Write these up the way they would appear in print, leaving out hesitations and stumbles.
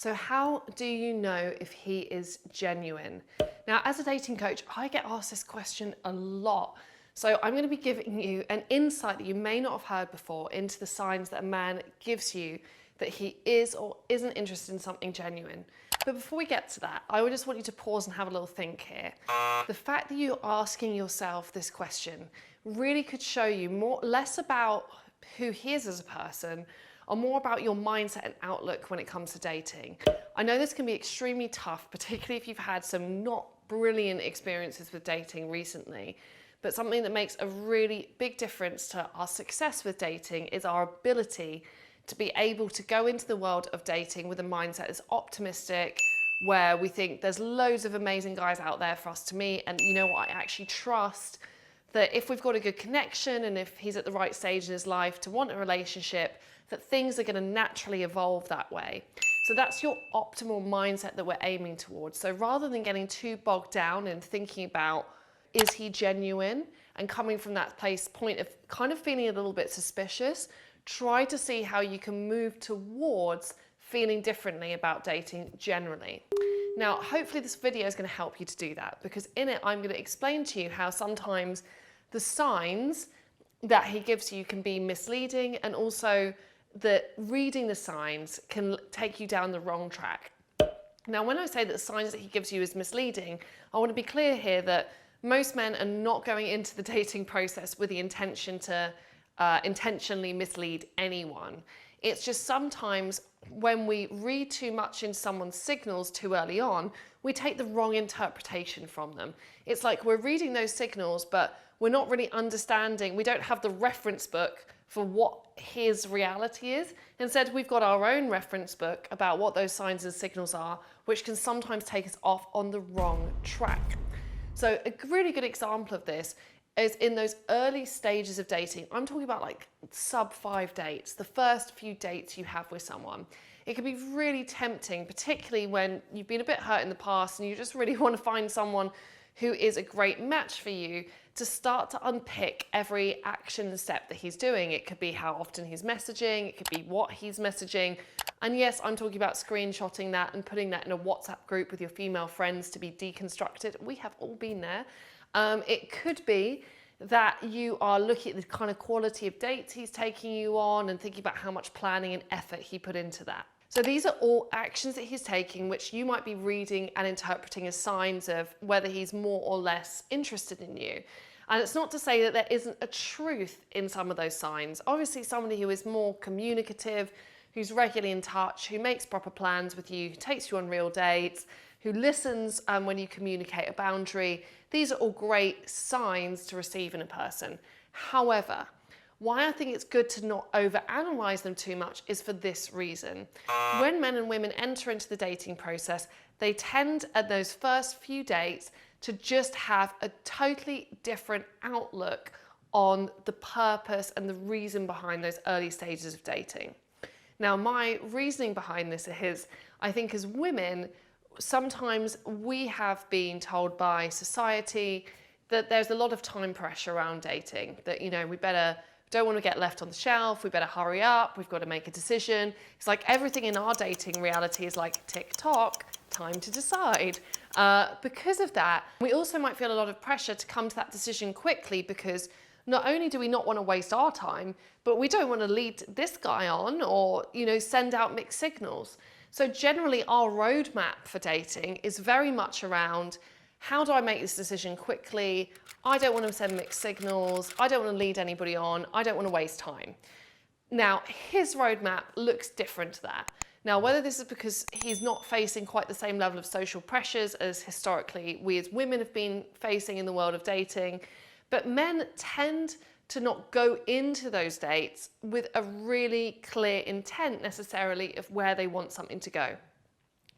So how do you know if he is genuine? Now, as a dating coach, I get asked this question a lot. So I'm going to be giving you an insight that you may not have heard before into the signs that a man gives you that he is or isn't interested in something genuine. But before we get to that, I would just want you to pause and have a little think here. The fact that you're asking yourself this question really could show you less about who he is as a person, or more about your mindset and outlook when it comes to dating. I know this can be extremely tough, particularly if you've had some not brilliant experiences with dating recently, but something that makes a really big difference to our success with dating is our ability to be able to go into the world of dating with a mindset that's optimistic, where we think there's loads of amazing guys out there for us to meet, and you know what, I actually trust that if we've got a good connection and if he's at the right stage in his life to want a relationship, that things are going to naturally evolve that way. So that's your optimal mindset that we're aiming towards. So rather than getting too bogged down and thinking about, is he genuine? And coming from that point of kind of feeling a little bit suspicious, try to see how you can move towards feeling differently about dating generally. Now, hopefully this video is going to help you to do that, because in it, I'm going to explain to you how sometimes the signs that he gives you can be misleading, and also that reading the signs can take you down the wrong track. Now, when I say that the signs that he gives you is misleading, I want to be clear here that most men are not going into the dating process with the intention to intentionally mislead anyone. It's just sometimes when we read too much in someone's signals too early on, we take the wrong interpretation from them. It's like we're reading those signals, but we're not really understanding, we don't have the reference book for what his reality is. Instead, we've got our own reference book about what those signs and signals are, which can sometimes take us off on the wrong track. So a really good example of this is in those early stages of dating. I'm talking about like sub-5 dates, the first few dates you have with someone. It can be really tempting, particularly when you've been a bit hurt in the past and you just really want to find someone who is a great match for you, to start to unpick every action step that he's doing. It could be how often he's messaging, it could be what he's messaging. And yes, I'm talking about screenshotting that and putting that in a WhatsApp group with your female friends to be deconstructed. We have all been there. It could be that you are looking at the kind of quality of dates he's taking you on and thinking about how much planning and effort he put into that. So these are all actions that he's taking, which you might be reading and interpreting as signs of whether he's more or less interested in you. And it's not to say that there isn't a truth in some of those signs. Obviously, somebody who is more communicative, who's regularly in touch, who makes proper plans with you, who takes you on real dates, who listens when you communicate a boundary. These are all great signs to receive in a person. However, why I think it's good to not overanalyze them too much is for this reason. When men and women enter into the dating process, they tend at those first few dates to just have a totally different outlook on the purpose and the reason behind those early stages of dating. Now, my reasoning behind this is, I think as women, sometimes we have been told by society that there's a lot of time pressure around dating, that, you know, don't want to get left on the shelf, we better hurry up, we've got to make a decision. It's like everything in our dating reality is like tick-tock, time to decide. Because of that, we also might feel a lot of pressure to come to that decision quickly, because not only do we not want to waste our time, but we don't want to lead this guy on or, you know, send out mixed signals. So generally our roadmap for dating is very much around, how do I make this decision quickly? I don't want to send mixed signals. I don't want to lead anybody on. I don't want to waste time. Now, his roadmap looks different to that. Now, whether this is because he's not facing quite the same level of social pressures as historically we as women have been facing in the world of dating, but men tend to not go into those dates with a really clear intent necessarily of where they want something to go.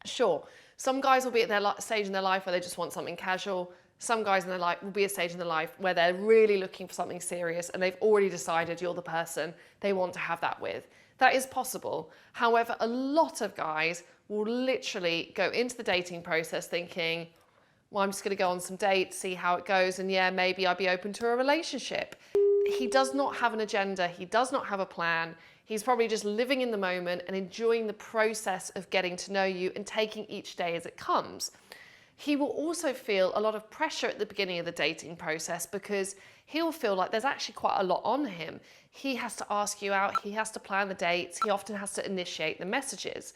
Sure, some guys will be at their stage in their life where they just want something casual. Some guys in their life will be a stage in their life where they're really looking for something serious and they've already decided you're the person they want to have that with. That is possible. However, a lot of guys will literally go into the dating process thinking, well, I'm just going to go on some dates, see how it goes, and yeah, maybe I'll be open to a relationship. He does not have an agenda. He does not have a plan. He's probably just living in the moment and enjoying the process of getting to know you and taking each day as it comes. He will also feel a lot of pressure at the beginning of the dating process because he'll feel like there's actually quite a lot on him. He has to ask you out, he has to plan the dates, he often has to initiate the messages.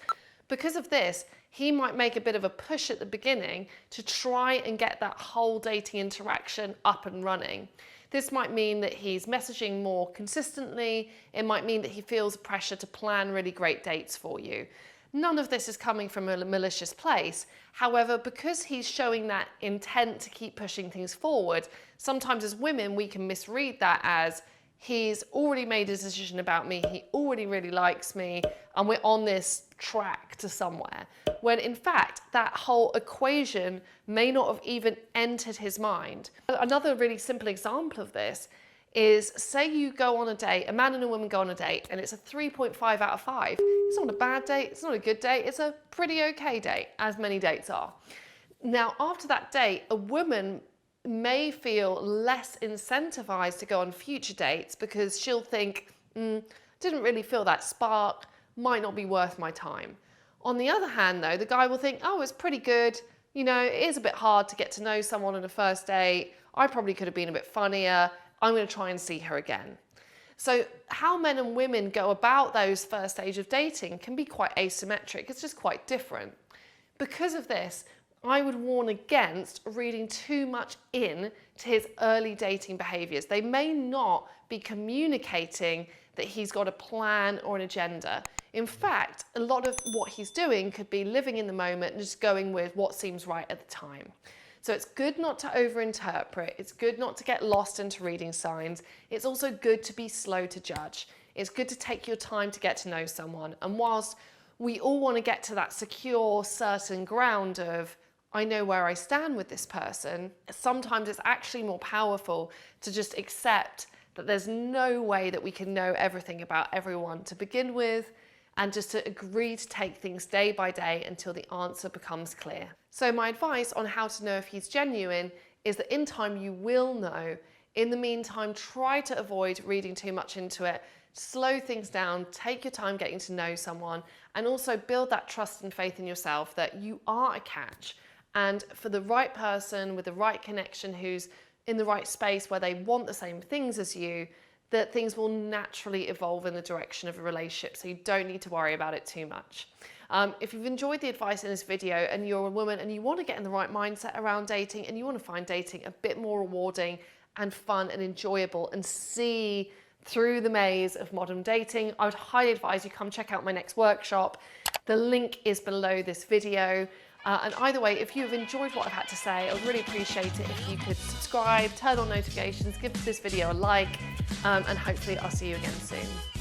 Because of this, he might make a bit of a push at the beginning to try and get that whole dating interaction up and running. This might mean that he's messaging more consistently. It might mean that he feels pressure to plan really great dates for you. None of this is coming from a malicious place. However, because he's showing that intent to keep pushing things forward, sometimes as women, we can misread that as he's already made a decision about me, he already really likes me, and we're on this track to somewhere. When in fact, that whole equation may not have even entered his mind. Another really simple example of this is, say you go on a date, a man and a woman go on a date, and it's a 3.5 out of 5. It's not a bad date, it's not a good date, it's a pretty okay date, as many dates are. Now, after that date, a woman may feel less incentivized to go on future dates because she'll think, didn't really feel that spark, might not be worth my time. On the other hand though, the guy will think, oh, it's pretty good, you know, it is a bit hard to get to know someone on a first date, I probably could have been a bit funnier, I'm going to try and see her again. So how men and women go about those first stage of dating can be quite asymmetric, it's just quite different. Because of this, I would warn against reading too much in to his early dating behaviours. They may not be communicating that he's got a plan or an agenda. In fact, a lot of what he's doing could be living in the moment and just going with what seems right at the time. So it's good not to overinterpret. It's good not to get lost into reading signs. It's also good to be slow to judge. It's good to take your time to get to know someone. And whilst we all want to get to that secure, certain ground of, I know where I stand with this person, sometimes it's actually more powerful to just accept that there's no way that we can know everything about everyone to begin with, and just to agree to take things day by day until the answer becomes clear. So my advice on how to know if he's genuine is that in time you will know. In the meantime, try to avoid reading too much into it. Slow things down, take your time getting to know someone, and also build that trust and faith in yourself that you are a catch. And for the right person with the right connection who's in the right space where they want the same things as you, that things will naturally evolve in the direction of a relationship, so you don't need to worry about it too much. If you've enjoyed the advice in this video and you're a woman and you want to get in the right mindset around dating and you want to find dating a bit more rewarding and fun and enjoyable and see through the maze of modern dating, I would highly advise you come check out my next workshop. The link is below this video. And either way, if you've enjoyed what I've had to say, I would really appreciate it if you could subscribe, turn on notifications, give this video a like, and hopefully I'll see you again soon.